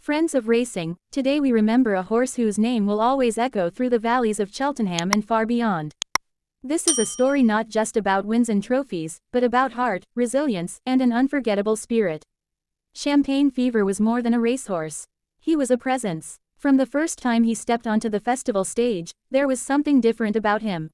Friends of racing, today we remember a horse whose name will always echo through the valleys of Cheltenham and far beyond. This is a story not just about wins and trophies, but about heart, resilience, and an unforgettable spirit. Champagne Fever was more than a racehorse. He was a presence. From the first time he stepped onto the festival stage, there was something different about him.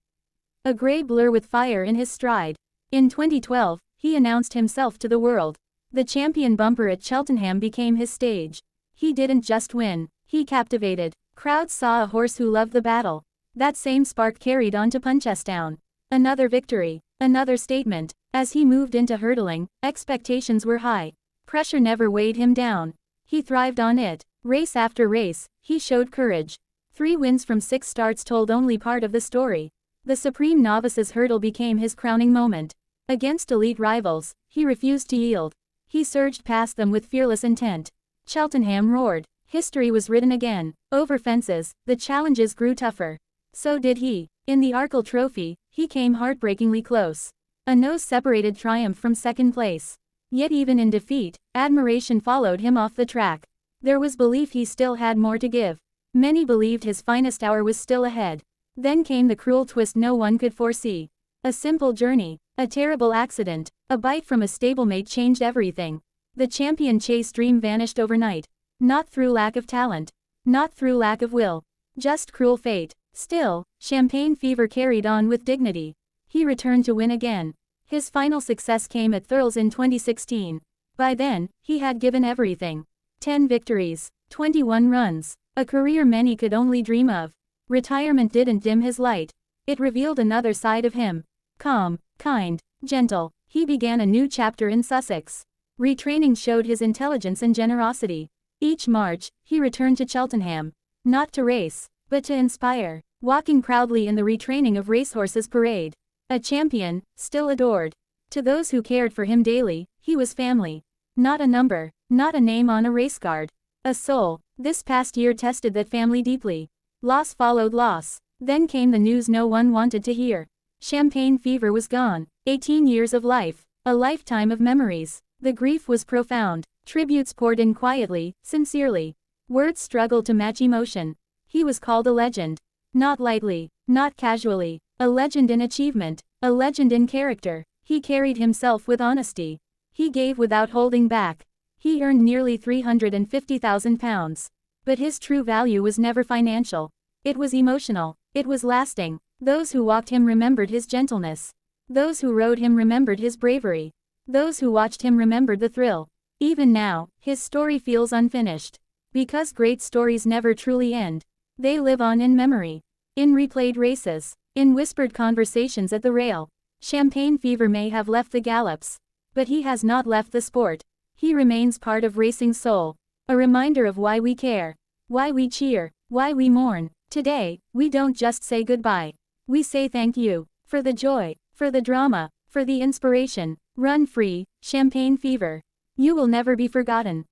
A grey blur with fire in his stride. In 2012, he announced himself to the world. The champion bumper at Cheltenham became his stage. He didn't just win, he captivated. Crowds saw a horse who loved the battle. That same spark carried on to Punchestown. Another victory, another statement. As he moved into hurdling, expectations were high. Pressure never weighed him down. He thrived on it. Race after race, he showed courage. 3 wins from 6 starts told only part of the story. The Supreme Novices Hurdle became his crowning moment. Against elite rivals, he refused to yield. He surged past them with fearless intent. Cheltenham roared. History was written again. Over fences, the challenges grew tougher. So did he. In the Arkle Trophy, he came heartbreakingly close. A nose-separated triumph from second place. Yet even in defeat, admiration followed him off the track. There was belief he still had more to give. Many believed his finest hour was still ahead. Then came the cruel twist no one could foresee. A simple journey, a terrible accident, a bite from a stablemate changed everything. The champion chase dream vanished overnight. Not through lack of talent. Not through lack of will. Just cruel fate. Still, Champagne Fever carried on with dignity. He returned to win again. His final success came at Thurles in 2016. By then, he had given everything. 10 victories, 21 runs, a career many could only dream of. Retirement didn't dim his light. It revealed another side of him. Calm, kind, gentle, he began a new chapter in Sussex. Retraining showed his intelligence and generosity. Each March, he returned to Cheltenham. Not to race, but to inspire. Walking proudly in the retraining of Racehorses Parade. A champion, still adored. To those who cared for him daily, he was family. Not a number, not a name on a race card. A soul. This past year tested that family deeply. Loss followed loss. Then came the news no one wanted to hear. Champagne Fever was gone. 18 years of life. A lifetime of memories. The grief was profound. Tributes poured in quietly, sincerely. Words struggled to match emotion. He was called a legend. Not lightly, not casually. A legend in achievement. A legend in character. He carried himself with honesty. He gave without holding back. He earned nearly £350,000. But his true value was never financial. It was emotional. It was lasting. Those who walked him remembered his gentleness. Those who rode him remembered his bravery. Those who watched him remembered the thrill. Even now, his story feels unfinished. Because great stories never truly end. They live on in memory. In replayed races. In whispered conversations at the rail. Champagne Fever may have left the gallops. But he has not left the sport. He remains part of racing's soul. A reminder of why we care. Why we cheer. Why we mourn. Today, we don't just say goodbye. We say thank you. For the joy. For the drama. For the inspiration. Run free, Champagne Fever. You will never be forgotten.